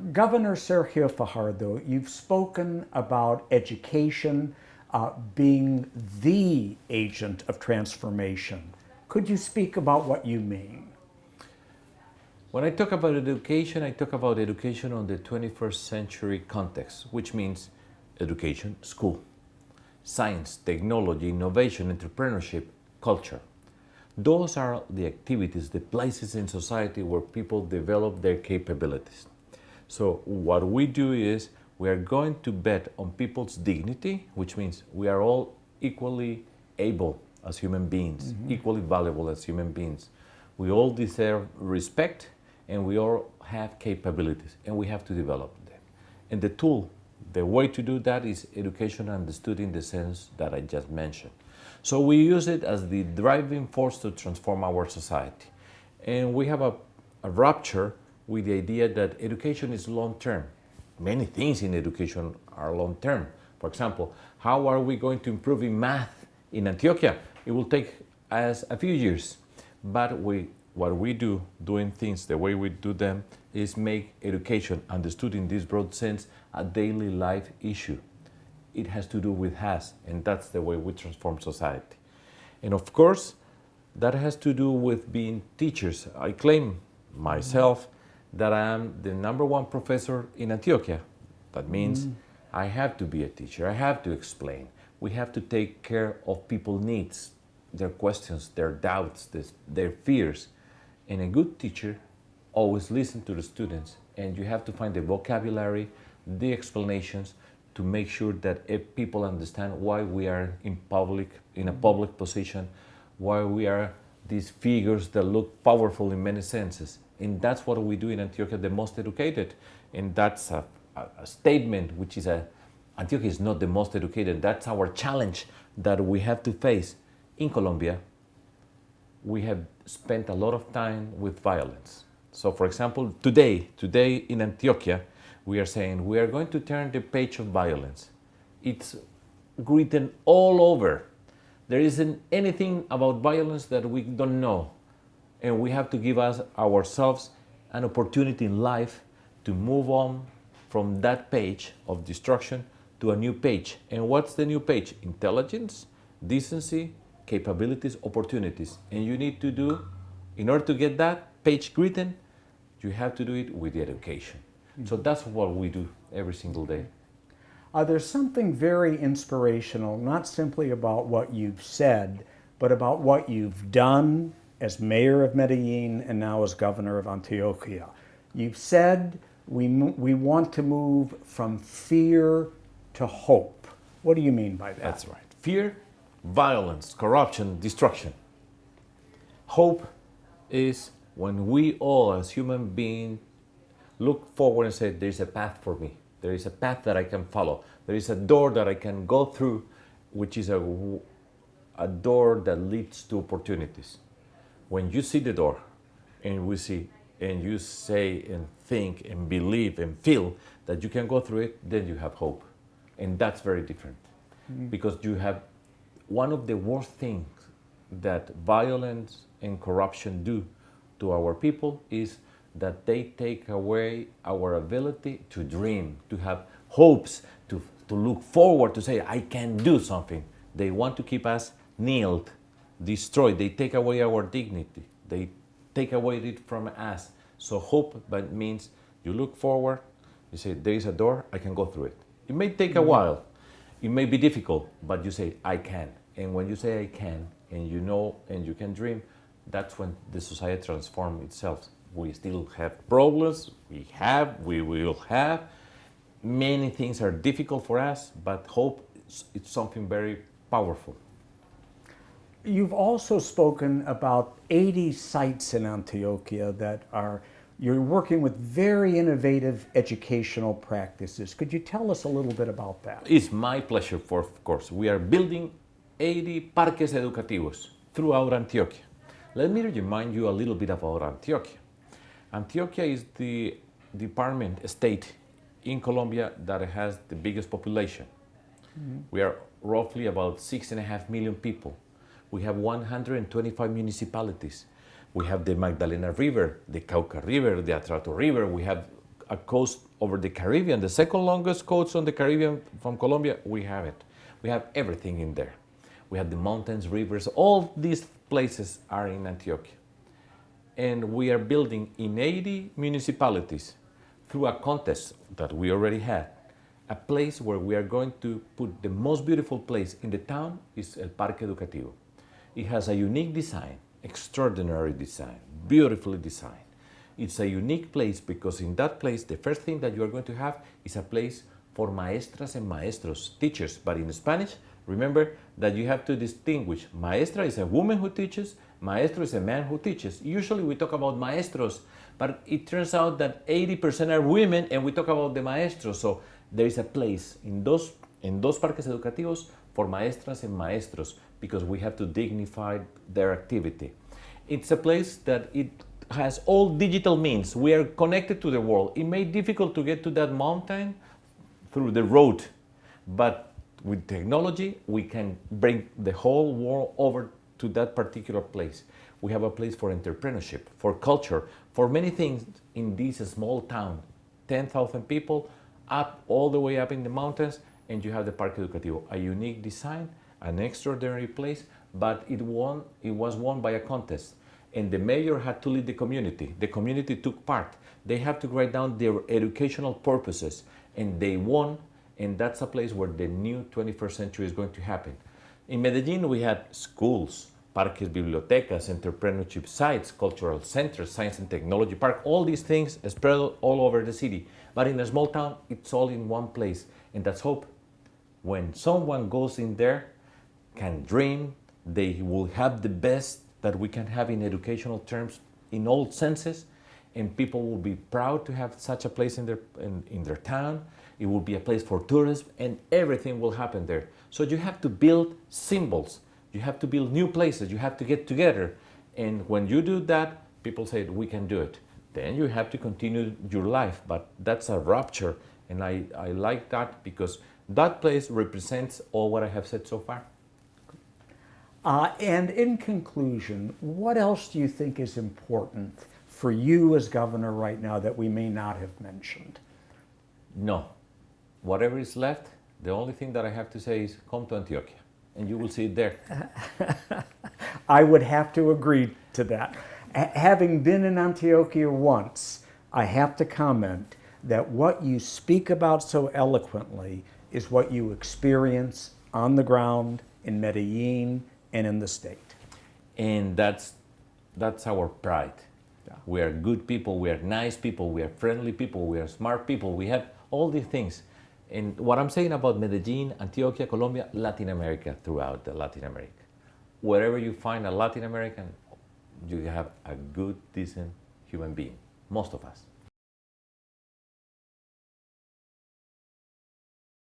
Governor Sergio Fajardo, you've spoken about education being the agent of transformation. Could you speak about what you mean? When I talk about education, I talk about education on the 21st century context, which means education, school, science, technology, innovation, entrepreneurship, culture. Those are the activities, the places in society where people develop their capabilities. So what we do is we are going to bet on people's dignity, which means we are all equally able as human beings, equally valuable as human beings. We all deserve respect and we all have capabilities and we have to develop them. And the tool, the way to do that is education understood in the sense that I just mentioned. So we use it as the driving force to transform our society. And we have a rupture with the idea that education is long-term. Many things in education are long-term. For example, how are we going to improve in math in Antioquia? It will take us a few years. But what we do, doing things the way we do them, is make education, understood in this broad sense, a daily life issue. It has to do with us, and that's the way we transform society. And of course, that has to do with being teachers. I claim myself that I am the #1 professor in Antioquia. That means I have to be a teacher. I have to explain. We have to take care of people's needs, their questions, their doubts, their fears. And a good teacher always listens to the students, and you have to find the vocabulary, the explanations to make sure that people understand why we are in a public position, why we are these figures that look powerful in many senses. And that's what we do in Antioquia, the most educated. And that's a statement which is Antioquia is not the most educated. That's our challenge that we have to face. In Colombia, we have spent a lot of time with violence. So for example, today in Antioquia, we are saying we are going to turn the page of violence. It's written all over. There isn't anything about violence that we don't know. And we have to give ourselves an opportunity in life to move on from that page of destruction to a new page. And what's the new page? Intelligence, decency, capabilities, opportunities. And you need to do, in order to get that page written, you have to do it with education. So that's what we do every single day. There's something very inspirational, not simply about what you've said, but about what you've done as mayor of Medellin and now as governor of Antioquia. You've said we want to move from fear to hope. What do you mean by that? That's right. Fear, violence, corruption, destruction. Hope is when we all as human beings look forward and say, there's a path for me. There is a path that I can follow. There is a door that I can go through, which is a door that leads to opportunities. When you see the door and you say and think and believe and feel that you can go through it, then you have hope. And that's very different. Because you have one of the worst things that violence and corruption do to our people is that they take away our ability to dream, to have hopes, to look forward, to say, I can do something. They want to keep us nailed, destroyed. They take away our dignity. They take away it from us. So hope means you look forward, you say, there is a door, I can go through it. It may take a while. It may be difficult, but you say, I can. And when you say I can, and you know, and you can dream, that's when the society transforms itself. We still have problems, we will have. Many things are difficult for us, but hope is something very powerful. You've also spoken about 80 sites in Antioquia that you're working with very innovative educational practices. Could you tell us a little bit about that? It's my pleasure, of course. We are building 80 parques educativos throughout Antioquia. Let me remind you a little bit about Antioquia. Antioquia is the state in Colombia that has the biggest population. We are roughly about 6.5 million people. We have 125 municipalities. We have the Magdalena River, the Cauca River, the Atrato River. We have a coast over the Caribbean, the second longest coast on the Caribbean from Colombia, we have it. We have everything in there. We have the mountains, rivers, all these places are in Antioquia. And we are building in 80 municipalities through a contest that we already had, a place where we are going to put the most beautiful place in the town is El Parque Educativo. It has a unique design, extraordinary design, beautifully designed. It's a unique place because in that place, the first thing that you are going to have is a place for maestras and maestros, teachers. But in Spanish, remember that you have to distinguish. Maestra is a woman who teaches, maestro is a man who teaches. Usually we talk about maestros, but it turns out that 80% are women and we talk about the maestros. So there is a place in those parques educativos for maestras and maestros because we have to dignify their activity. It's a place that it has all digital means. We are connected to the world. It may be difficult to get to that mountain through the road, but with technology, we can bring the whole world over to that particular place. We have a place for entrepreneurship, for culture, for many things in this small town. 10,000 people, up all the way up in the mountains, and you have the Parque Educativo, a unique design, an extraordinary place, but it was won by a contest. And the mayor had to lead the community. The community took part. They have to write down their educational purposes, and they won, and that's a place where the new 21st century is going to happen. In Medellin, we had schools, parques, bibliotecas, entrepreneurship sites, cultural centers, science and technology park, all these things spread all over the city. But in a small town, it's all in one place, and that's hope. When someone goes in there, can dream, they will have the best that we can have in educational terms in all senses, and people will be proud to have such a place in their town. It will be a place for tourism, and everything will happen there. So you have to build symbols. You have to build new places. You have to get together. And when you do that, people say, we can do it. Then you have to continue your life. But that's a rupture. And I like that because that place represents all what I have said so far. And in conclusion, what else do you think is important for you as governor right now that we may not have mentioned? No. Whatever is left, the only thing that I have to say is come to Antioquia, and you will see it there. I would have to agree to that. Having been in Antioquia once, I have to comment that what you speak about so eloquently is what you experience on the ground in Medellin and in the state. And that's our pride. Yeah. We are good people, we are nice people, we are friendly people, we are smart people, we have all these things. And what I'm saying about Medellin, Antioquia, Colombia, Latin America, throughout Latin America. Wherever you find a Latin American, you have a good, decent human being, most of us.